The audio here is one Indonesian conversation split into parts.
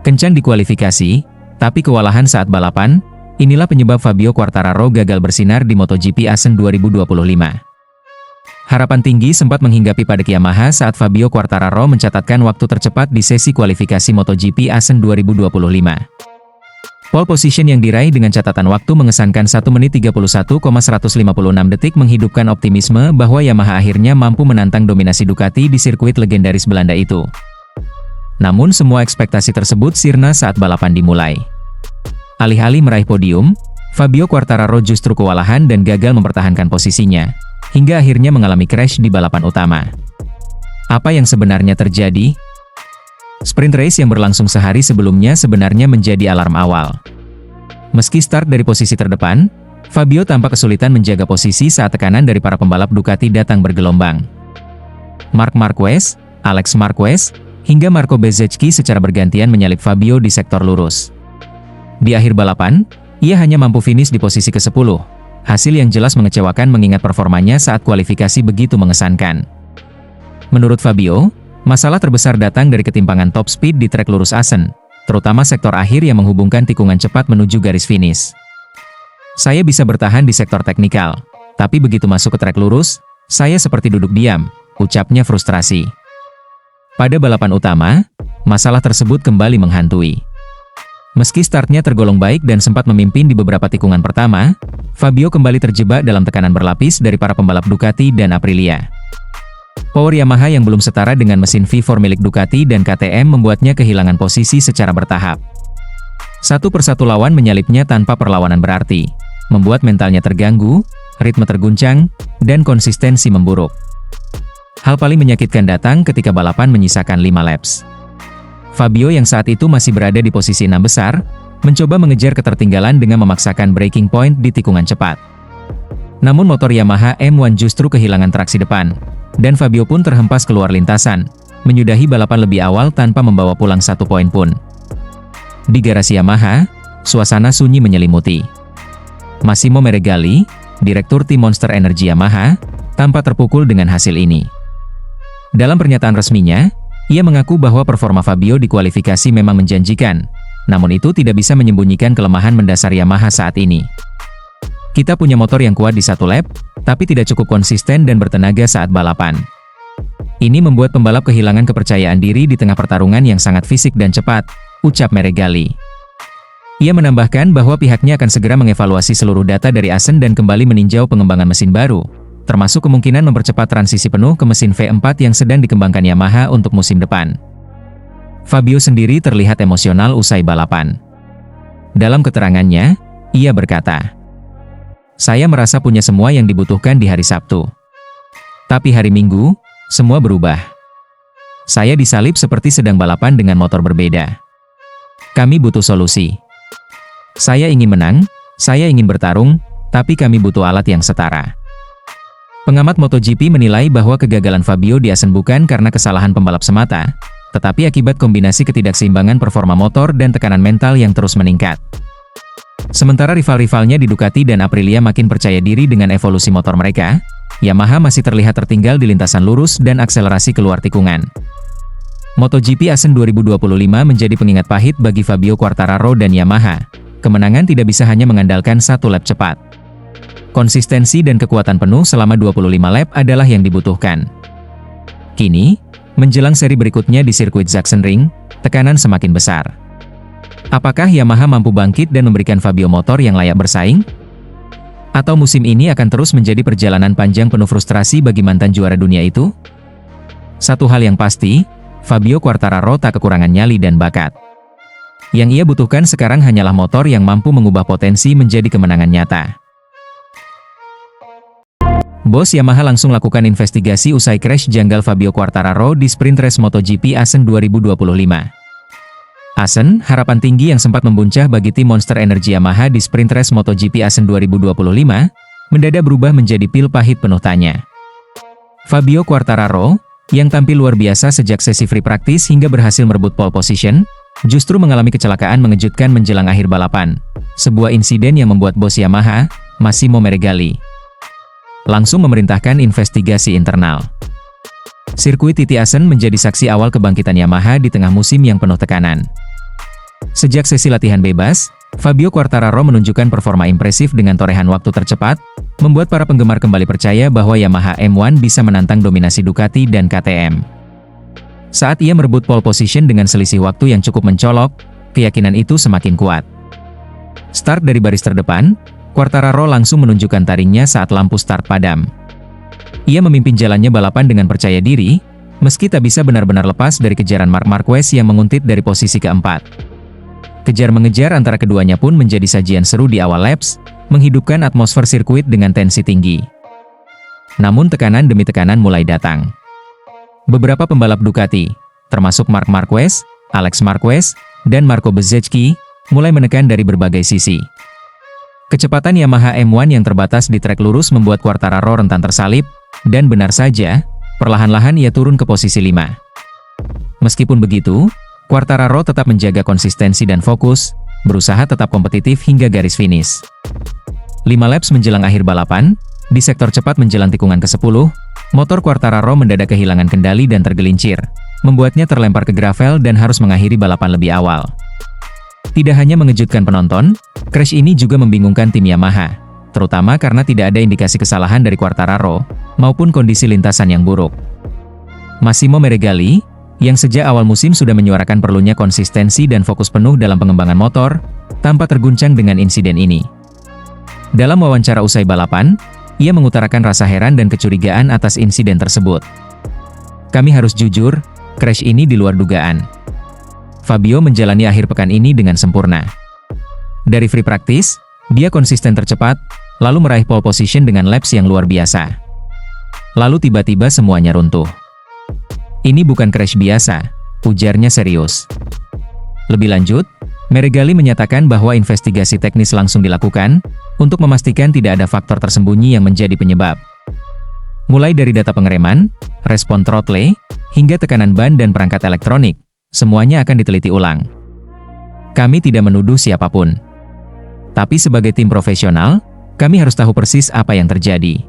Kencang di kualifikasi, tapi kewalahan saat balapan, inilah penyebab Fabio Quartararo gagal bersinar di MotoGP Assen 2025. Harapan tinggi sempat menghinggapi pada Yamaha saat Fabio Quartararo mencatatkan waktu tercepat di sesi kualifikasi MotoGP Assen 2025. Pole position yang diraih dengan catatan waktu mengesankan 1 menit 31,156 detik menghidupkan optimisme bahwa Yamaha akhirnya mampu menantang dominasi Ducati di sirkuit legendaris Belanda itu. Namun semua ekspektasi tersebut sirna saat balapan dimulai. Alih-alih meraih podium, Fabio Quartararo justru kewalahan dan gagal mempertahankan posisinya, hingga akhirnya mengalami crash di balapan utama. Apa yang sebenarnya terjadi? Sprint race yang berlangsung sehari sebelumnya sebenarnya menjadi alarm awal. Meski start dari posisi terdepan, Fabio tampak kesulitan menjaga posisi saat tekanan dari para pembalap Ducati datang bergelombang. Marc Marquez, Alex Marquez, hingga Marco Bezzecchi secara bergantian menyalip Fabio di sektor lurus. Di akhir balapan, ia hanya mampu finish di posisi ke-10, hasil yang jelas mengecewakan mengingat performanya saat kualifikasi begitu mengesankan. Menurut Fabio, masalah terbesar datang dari ketimpangan top speed di trek lurus Assen, terutama sektor akhir yang menghubungkan tikungan cepat menuju garis finish. Saya bisa bertahan di sektor teknikal, tapi begitu masuk ke trek lurus, saya seperti duduk diam, ucapnya frustrasi. Pada balapan utama, masalah tersebut kembali menghantui. Meski startnya tergolong baik dan sempat memimpin di beberapa tikungan pertama, Fabio kembali terjebak dalam tekanan berlapis dari para pembalap Ducati dan Aprilia. Power Yamaha yang belum setara dengan mesin V4 milik Ducati dan KTM membuatnya kehilangan posisi secara bertahap. Satu persatu lawan menyalipnya tanpa perlawanan berarti, membuat mentalnya terganggu, ritme terguncang, dan konsistensi memburuk. Hal paling menyakitkan datang ketika balapan menyisakan 5 laps. Fabio yang saat itu masih berada di posisi 6 besar, mencoba mengejar ketertinggalan dengan memaksakan braking point di tikungan cepat. Namun motor Yamaha M1 justru kehilangan traksi depan, dan Fabio pun terhempas keluar lintasan, menyudahi balapan lebih awal tanpa membawa pulang 1 poin pun. Di garasi Yamaha, suasana sunyi menyelimuti. Massimo Meregali, direktur tim Monster Energy Yamaha, tampak terpukul dengan hasil ini. Dalam pernyataan resminya, ia mengaku bahwa performa Fabio di kualifikasi memang menjanjikan, namun itu tidak bisa menyembunyikan kelemahan mendasar Yamaha saat ini. Kita punya motor yang kuat di satu lap, tapi tidak cukup konsisten dan bertenaga saat balapan. Ini membuat pembalap kehilangan kepercayaan diri di tengah pertarungan yang sangat fisik dan cepat, ucap Meregali. Ia menambahkan bahwa pihaknya akan segera mengevaluasi seluruh data dari Assen dan kembali meninjau pengembangan mesin baru, termasuk kemungkinan mempercepat transisi penuh ke mesin V4 yang sedang dikembangkan Yamaha untuk musim depan. Fabio sendiri terlihat emosional usai balapan. Dalam keterangannya, ia berkata, "Saya merasa punya semua yang dibutuhkan di hari Sabtu. Tapi hari Minggu, semua berubah. Saya disalip seperti sedang balapan dengan motor berbeda. Kami butuh solusi. Saya ingin menang, saya ingin bertarung, tapi kami butuh alat yang setara." Pengamat MotoGP menilai bahwa kegagalan Fabio di Assen bukan karena kesalahan pembalap semata, tetapi akibat kombinasi ketidakseimbangan performa motor dan tekanan mental yang terus meningkat. Sementara rival-rivalnya di Ducati dan Aprilia makin percaya diri dengan evolusi motor mereka, Yamaha masih terlihat tertinggal di lintasan lurus dan akselerasi keluar tikungan. MotoGP Assen 2025 menjadi pengingat pahit bagi Fabio Quartararo dan Yamaha. Kemenangan tidak bisa hanya mengandalkan satu lap cepat. Konsistensi dan kekuatan penuh selama 25 lap adalah yang dibutuhkan. Kini, menjelang seri berikutnya di sirkuit Sachsenring, tekanan semakin besar. Apakah Yamaha mampu bangkit dan memberikan Fabio motor yang layak bersaing? Atau musim ini akan terus menjadi perjalanan panjang penuh frustrasi bagi mantan juara dunia itu? Satu hal yang pasti, Fabio Quartararo tak kekurangan nyali dan bakat. Yang ia butuhkan sekarang hanyalah motor yang mampu mengubah potensi menjadi kemenangan nyata. Bos Yamaha langsung lakukan investigasi usai crash janggal Fabio Quartararo di sprint race MotoGP Assen 2025. Assen, harapan tinggi yang sempat membuncah bagi tim Monster Energy Yamaha di sprint race MotoGP Assen 2025, mendadak berubah menjadi pil pahit penuh tanya. Fabio Quartararo, yang tampil luar biasa sejak sesi free practice hingga berhasil merebut pole position, justru mengalami kecelakaan mengejutkan menjelang akhir balapan. Sebuah insiden yang membuat bos Yamaha, Massimo Meregali, langsung memerintahkan investigasi internal. Sirkuit Titi Assen menjadi saksi awal kebangkitan Yamaha di tengah musim yang penuh tekanan. Sejak sesi latihan bebas, Fabio Quartararo menunjukkan performa impresif dengan torehan waktu tercepat, membuat para penggemar kembali percaya bahwa Yamaha M1 bisa menantang dominasi Ducati dan KTM. Saat ia merebut pole position dengan selisih waktu yang cukup mencolok, keyakinan itu semakin kuat. Start dari baris terdepan, Quartararo langsung menunjukkan taringnya saat lampu start padam. Ia memimpin jalannya balapan dengan percaya diri, meski tak bisa benar-benar lepas dari kejaran Marc Marquez yang menguntit dari posisi keempat. Kejar-mengejar antara keduanya pun menjadi sajian seru di awal laps, menghidupkan atmosfer sirkuit dengan tensi tinggi. Namun tekanan demi tekanan mulai datang. Beberapa pembalap Ducati, termasuk Marc Marquez, Alex Marquez, dan Marco Bezzecchi, mulai menekan dari berbagai sisi. Kecepatan Yamaha M1 yang terbatas di trek lurus membuat Quartararo rentan tersalip, dan benar saja, perlahan-lahan ia turun ke posisi 5. Meskipun begitu, Quartararo tetap menjaga konsistensi dan fokus, berusaha tetap kompetitif hingga garis finish. 5 laps menjelang akhir balapan, di sektor cepat menjelang tikungan ke-10, motor Quartararo mendadak kehilangan kendali dan tergelincir, membuatnya terlempar ke gravel dan harus mengakhiri balapan lebih awal. Tidak hanya mengejutkan penonton, crash ini juga membingungkan tim Yamaha, terutama karena tidak ada indikasi kesalahan dari Quartararo, maupun kondisi lintasan yang buruk. Massimo Meregali, yang sejak awal musim sudah menyuarakan perlunya konsistensi dan fokus penuh dalam pengembangan motor, tanpa terguncang dengan insiden ini. Dalam wawancara usai balapan, ia mengutarakan rasa heran dan kecurigaan atas insiden tersebut. "Kami harus jujur, crash ini di luar dugaan. Fabio menjalani akhir pekan ini dengan sempurna. Dari free practice, dia konsisten tercepat, lalu meraih pole position dengan laps yang luar biasa. Lalu tiba-tiba semuanya runtuh. Ini bukan crash biasa," ujarnya serius. Lebih lanjut, Meregali menyatakan bahwa investigasi teknis langsung dilakukan, untuk memastikan tidak ada faktor tersembunyi yang menjadi penyebab. Mulai dari data pengereman, respon throttle, hingga tekanan ban dan perangkat elektronik, semuanya akan diteliti ulang. "Kami tidak menuduh siapapun. Tapi sebagai tim profesional, kami harus tahu persis apa yang terjadi.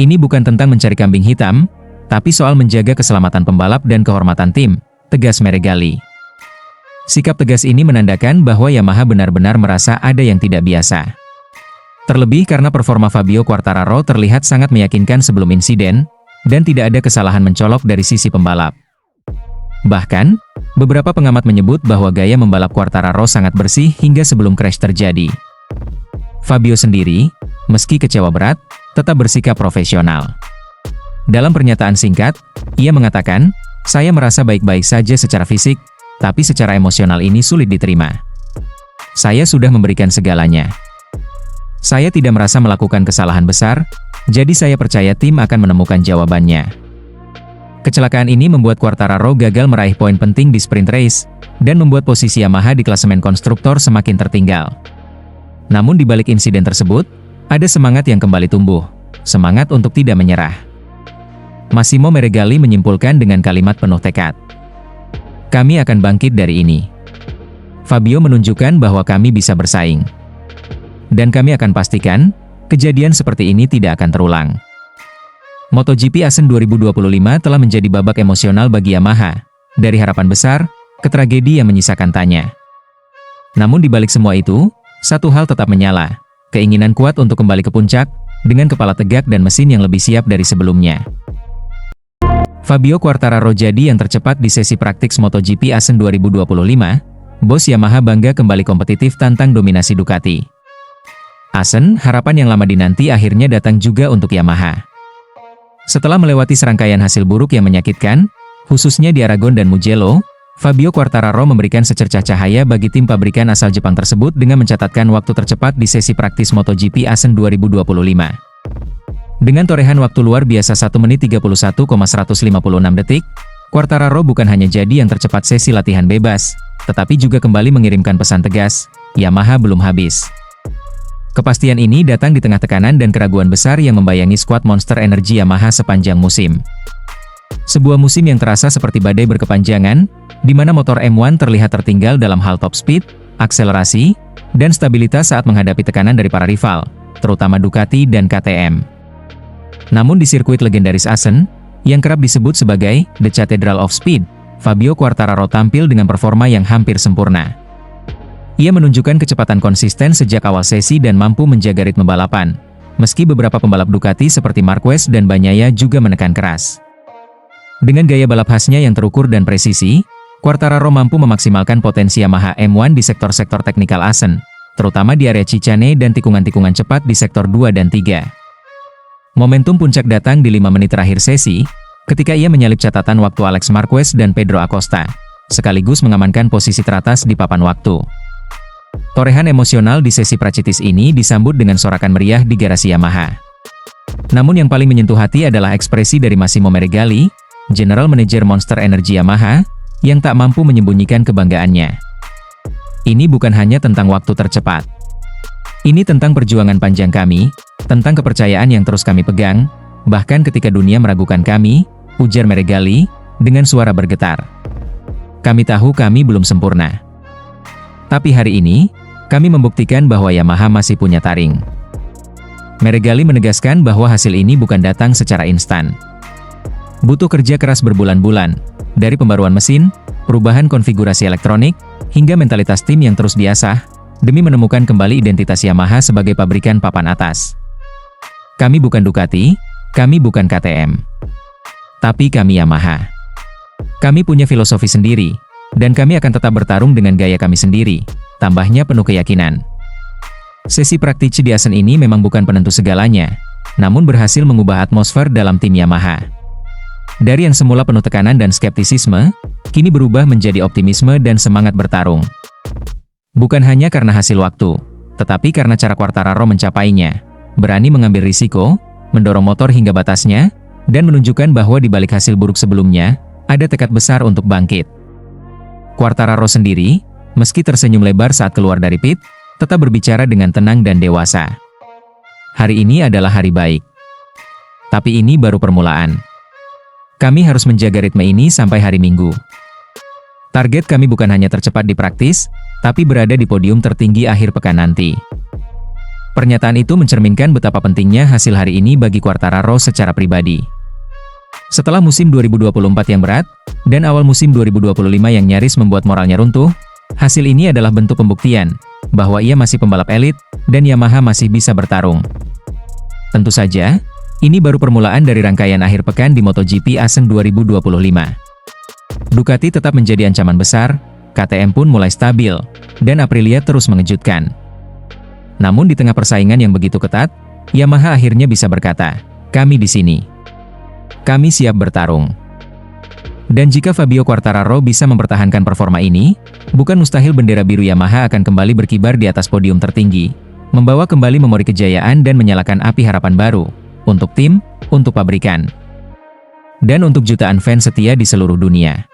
Ini bukan tentang mencari kambing hitam, tapi soal menjaga keselamatan pembalap dan kehormatan tim," tegas Meregali. Sikap tegas ini menandakan bahwa Yamaha benar-benar merasa ada yang tidak biasa. Terlebih karena performa Fabio Quartararo terlihat sangat meyakinkan sebelum insiden, dan tidak ada kesalahan mencolok dari sisi pembalap. Bahkan, beberapa pengamat menyebut bahwa gaya membalap Quartararo sangat bersih hingga sebelum crash terjadi. Fabio sendiri, meski kecewa berat, tetap bersikap profesional. Dalam pernyataan singkat, ia mengatakan, "Saya merasa baik-baik saja secara fisik, tapi secara emosional ini sulit diterima. Saya sudah memberikan segalanya. Saya tidak merasa melakukan kesalahan besar, jadi saya percaya tim akan menemukan jawabannya." Kecelakaan ini membuat Quartararo gagal meraih poin penting di sprint race, dan membuat posisi Yamaha di klasemen konstruktor semakin tertinggal. Namun di balik insiden tersebut, ada semangat yang kembali tumbuh, semangat untuk tidak menyerah. Massimo Meregali menyimpulkan dengan kalimat penuh tekad. "Kami akan bangkit dari ini. Fabio menunjukkan bahwa kami bisa bersaing. Dan kami akan pastikan, kejadian seperti ini tidak akan terulang." MotoGP Asen 2025 telah menjadi babak emosional bagi Yamaha, dari harapan besar, ke tragedi yang menyisakan tanya. Namun di balik semua itu, satu hal tetap menyala, keinginan kuat untuk kembali ke puncak, dengan kepala tegak dan mesin yang lebih siap dari sebelumnya. Fabio Quartararo jadi yang tercepat di sesi praktik MotoGP Asen 2025, bos Yamaha bangga kembali kompetitif tantang dominasi Ducati. Asen, harapan yang lama dinanti akhirnya datang juga untuk Yamaha. Setelah melewati serangkaian hasil buruk yang menyakitkan, khususnya di Aragon dan Mugello, Fabio Quartararo memberikan secercah cahaya bagi tim pabrikan asal Jepang tersebut dengan mencatatkan waktu tercepat di sesi praktis MotoGP Asen 2025. Dengan torehan waktu luar biasa 1 menit 31,156 detik, Quartararo bukan hanya jadi yang tercepat sesi latihan bebas, tetapi juga kembali mengirimkan pesan tegas, Yamaha belum habis. Kepastian ini datang di tengah tekanan dan keraguan besar yang membayangi skuad monster energi Yamaha sepanjang musim. Sebuah musim yang terasa seperti badai berkepanjangan, di mana motor M1 terlihat tertinggal dalam hal top speed, akselerasi, dan stabilitas saat menghadapi tekanan dari para rival, terutama Ducati dan KTM. Namun di sirkuit legendaris Asen, yang kerap disebut sebagai The Cathedral of Speed, Fabio Quartararo tampil dengan performa yang hampir sempurna. Ia menunjukkan kecepatan konsisten sejak awal sesi dan mampu menjaga ritme balapan. Meski beberapa pembalap Ducati seperti Marquez dan Bagnaia juga menekan keras. Dengan gaya balap khasnya yang terukur dan presisi, Quartararo mampu memaksimalkan potensi Yamaha M1 di sektor-sektor teknikal Assen, terutama di area Cicane dan tikungan-tikungan cepat di sektor 2 dan 3. Momentum puncak datang di 5 menit terakhir sesi, ketika ia menyalip catatan waktu Alex Marquez dan Pedro Acosta, sekaligus mengamankan posisi teratas di papan waktu. Torehan emosional di sesi Prachitis ini disambut dengan sorakan meriah di garasi Yamaha. Namun yang paling menyentuh hati adalah ekspresi dari Massimo Meregali, General Manager Monster Energy Yamaha, yang tak mampu menyembunyikan kebanggaannya. Ini bukan hanya tentang waktu tercepat. Ini tentang perjuangan panjang kami, tentang kepercayaan yang terus kami pegang, bahkan ketika dunia meragukan kami, ujar Meregali, dengan suara bergetar. Kami tahu kami belum sempurna. Tapi hari ini, kami membuktikan bahwa Yamaha masih punya taring. Meregali menegaskan bahwa hasil ini bukan datang secara instan. Butuh kerja keras berbulan-bulan, dari pembaruan mesin, perubahan konfigurasi elektronik, hingga mentalitas tim yang terus diasah, demi menemukan kembali identitas Yamaha sebagai pabrikan papan atas. Kami bukan Ducati, kami bukan KTM. Tapi kami Yamaha. Kami punya filosofi sendiri, dan kami akan tetap bertarung dengan gaya kami sendiri, tambahnya penuh keyakinan. Sesi Prachitis di Assen ini memang bukan penentu segalanya, namun berhasil mengubah atmosfer dalam tim Yamaha. Dari yang semula penuh tekanan dan skeptisisme, kini berubah menjadi optimisme dan semangat bertarung. Bukan hanya karena hasil waktu, tetapi karena cara Quartararo mencapainya, berani mengambil risiko, mendorong motor hingga batasnya, dan menunjukkan bahwa di balik hasil buruk sebelumnya, ada tekad besar untuk bangkit. Quartararo sendiri, meski tersenyum lebar saat keluar dari pit, tetap berbicara dengan tenang dan dewasa. Hari ini adalah hari baik. Tapi ini baru permulaan. Kami harus menjaga ritme ini sampai hari Minggu. Target kami bukan hanya tercepat di praktis, tapi berada di podium tertinggi akhir pekan nanti. Pernyataan itu mencerminkan betapa pentingnya hasil hari ini bagi Quartararo secara pribadi. Setelah musim 2024 yang berat, dan awal musim 2025 yang nyaris membuat moralnya runtuh, hasil ini adalah bentuk pembuktian bahwa ia masih pembalap elit, dan Yamaha masih bisa bertarung. Tentu saja, ini baru permulaan dari rangkaian akhir pekan di MotoGP Assen 2025. Ducati tetap menjadi ancaman besar, KTM pun mulai stabil, dan Aprilia terus mengejutkan. Namun di tengah persaingan yang begitu ketat, Yamaha akhirnya bisa berkata, "Kami di sini. Kami siap bertarung." Dan jika Fabio Quartararo bisa mempertahankan performa ini, bukan mustahil bendera biru Yamaha akan kembali berkibar di atas podium tertinggi, membawa kembali memori kejayaan dan menyalakan api harapan baru, untuk tim, untuk pabrikan, dan untuk jutaan fans setia di seluruh dunia.